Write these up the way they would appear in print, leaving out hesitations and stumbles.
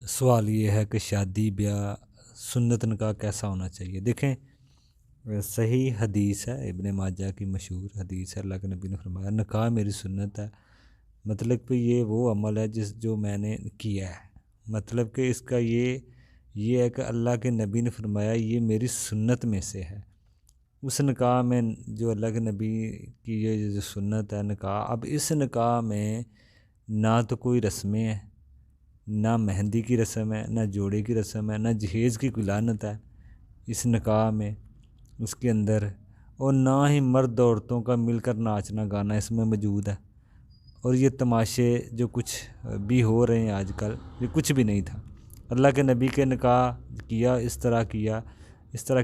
سوال یہ ہے کہ شادی بیاہ سنت نکاح کیسا ہونا چاہیے؟ دیکھیں، صحیح حدیث ہے، ابن ماجہ کی مشہور حدیث ہے، اللہ کے نبی نے فرمایا نکاح میری سنت ہے۔ مطلب کہ یہ وہ عمل ہے جو میں نے کیا ہے، مطلب کہ اس کا یہ ہے کہ اللہ کے نبی نے فرمایا یہ میری سنت میں سے ہے۔ اس نکاح میں جو اللہ کے نبی کی یہ جو سنت ہے نکاح، اب اس نکاح میں نہ تو کوئی رسمیں ہیں، نہ مہندی کی رسم ہے، نہ جوڑے کی رسم ہے، نہ جہیز کی کوئی لعنت ہے اس نکاح میں، اس کے اندر، اور نہ ہی مرد عورتوں کا مل کر ناچنا گانا اس میں موجود ہے۔ اور یہ تماشے جو کچھ بھی ہو رہے ہیں آج کل، یہ کچھ بھی نہیں تھا۔ اللہ کے نبی کے نکاح کیا اس طرح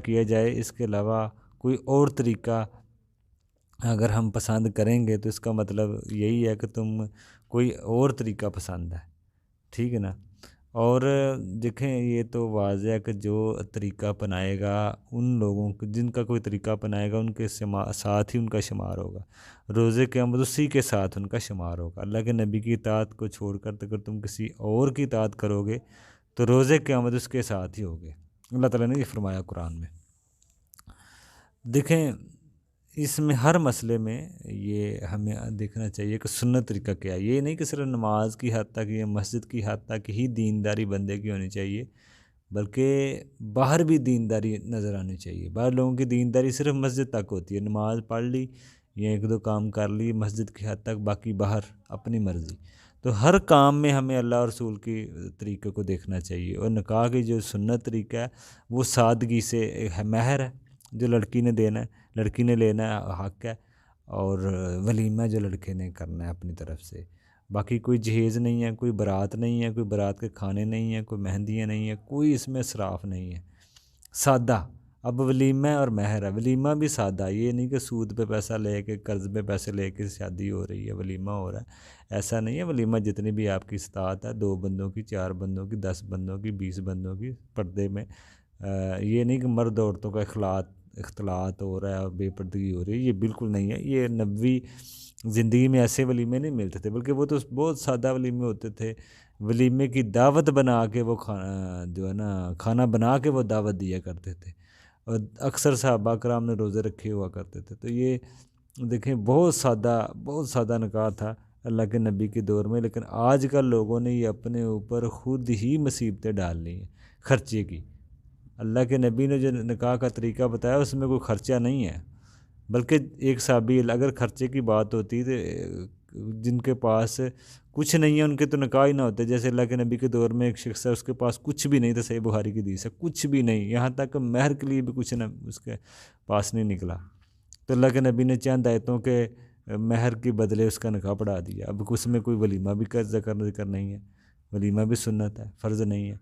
کیا جائے، اس کے علاوہ کوئی اور طریقہ اگر ہم پسند کریں گے تو اس کا مطلب یہی ہے کہ تم کوئی اور طریقہ پسند ہے، ٹھیک ہے نا۔ اور دیکھیں، یہ تو واضح ہے کہ جو طریقہ اپنائے گا ان لوگوں کو، جن کا کوئی طریقہ اپنائے گا ان کے ساتھ ہی ان کا شمار ہوگا، روز قیامت اسی کے ساتھ ان کا شمار ہوگا۔ اللہ کے نبی کی اطاعت کو چھوڑ کر اگر تم کسی اور کی اطاعت کرو گے تو روز قیامت اس کے ساتھ ہی ہوگے، اللہ تعالیٰ نے یہ فرمایا قرآن میں۔ دیکھیں، اس میں ہر مسئلے میں یہ ہمیں دیکھنا چاہیے کہ سنت طریقہ کیا ہے۔ یہ نہیں کہ صرف نماز کی حد تک یا مسجد کی حد تک ہی دینداری بندے کی ہونی چاہیے، بلکہ باہر بھی دینداری نظر آنی چاہیے۔ باہر لوگوں کی دینداری صرف مسجد تک ہوتی ہے، نماز پڑھ لی یا ایک دو کام کر لی مسجد کی حد تک، باقی باہر اپنی مرضی۔ تو ہر کام میں ہمیں اللہ اور رسول کی طریقے کو دیکھنا چاہیے۔ اور نکاح کی جو سنت طریقہ ہے وہ سادگی سے مہر ہے جو لڑکی نے دینا ہے، لڑکی نے لینا ہے، حق ہے، اور ولیمہ جو لڑکے نے کرنا ہے اپنی طرف سے۔ باقی کوئی جہیز نہیں ہے، کوئی بارات نہیں ہے، کوئی بارات کے کھانے نہیں ہیں، کوئی مہندیاں نہیں ہیں، کوئی اس میں اسراف نہیں ہے، سادہ۔ اب ولیمہ اور مہر ہے، ولیمہ بھی سادہ، یہ نہیں کہ سود پہ پیسہ لے کے، قرض پہ پیسے لے کے شادی ہو رہی ہے، ولیمہ ہو رہا ہے، ایسا نہیں ہے۔ ولیمہ جتنی بھی آپ کی استطاعت ہے، 2 بندوں کی، 4 بندوں کی، 10 بندوں کی، 20 بندوں کی، پردے میں، یہ نہیں کہ مرد عورتوں کا اختلاط ہو رہا ہے، بے پردگی ہو رہی ہے، یہ بالکل نہیں ہے۔ یہ نبوی زندگی میں ایسے ولیمے نہیں ملتے تھے، بلکہ وہ تو بہت سادہ ولیمے ہوتے تھے۔ ولیمے کی دعوت بنا کے وہ کھانا بنا کے وہ دعوت دیا کرتے تھے، اور اکثر صحابہ کرام نے روزے رکھے ہوا کرتے تھے۔ تو یہ دیکھیں، بہت سادہ نکاح تھا اللہ کے نبی کے دور میں، لیکن آج کل لوگوں نے یہ اپنے اوپر خود ہی مصیبتیں ڈال لی ہیں خرچے کی۔ اللہ کے نبی نے جو نکاح کا طریقہ بتایا اس میں کوئی خرچہ نہیں ہے، بلکہ ایک صحابی، اگر خرچے کی بات ہوتی تو جن کے پاس کچھ نہیں ہے ان کے تو نکاح ہی نہ ہوتے۔ جیسے اللہ کے نبی کے دور میں ایک شخص ہے، اس کے پاس کچھ بھی نہیں تھا، صحیح بخاری کی حدیث ہے، کچھ بھی نہیں، یہاں تک کہ مہر کے لیے بھی کچھ نہ اس کے پاس نہیں نکلا، تو اللہ کے نبی نے چند آیتوں کے مہر کے بدلے اس کا نکاح پڑھا دیا۔ اب اس میں کوئی ولیمہ بھی ذکر نہیں ہے، ولیمہ بھی سنت ہے، فرض نہیں ہے۔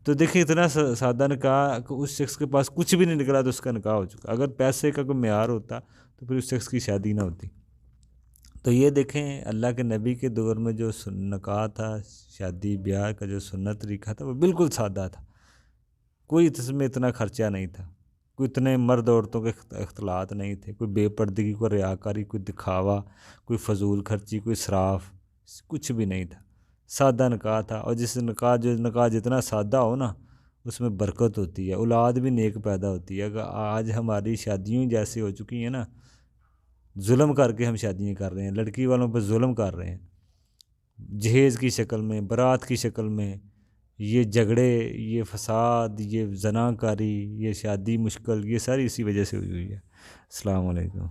تو دیکھیں، اتنا سادہ نکاح کہ اس شخص کے پاس کچھ بھی نہیں نکلا تو اس کا نکاح ہو چکا۔ اگر پیسے کا کوئی معیار ہوتا تو پھر اس شخص کی شادی نہ ہوتی۔ تو یہ دیکھیں، اللہ کے نبی کے دور میں جو نکاح تھا، شادی بیاہ کا جو سنت طریقہ تھا، وہ بالکل سادہ تھا، کوئی اس میں اتنا خرچہ نہیں تھا، کوئی اتنے مرد عورتوں کے اختلاط نہیں تھے، کوئی بے پردگی، کوئی ریاکاری، کوئی دکھاوا، کوئی فضول خرچی، کوئی اسراف، کچھ بھی نہیں تھا، سادہ نکاح تھا۔ اور جو نکاح جتنا سادہ ہو نا اس میں برکت ہوتی ہے، اولاد بھی نیک پیدا ہوتی ہے۔ اگر آج ہماری شادیوں جیسی ہو چکی ہیں نا، ظلم کر کے ہم شادیاں کر رہے ہیں، لڑکی والوں پہ ظلم کر رہے ہیں، جہیز کی شکل میں، بارات کی شکل میں، یہ جھگڑے، یہ فساد، یہ زنا کاری، یہ شادی مشکل، یہ ساری اسی وجہ سے ہوئی ہے۔ السلام علیکم۔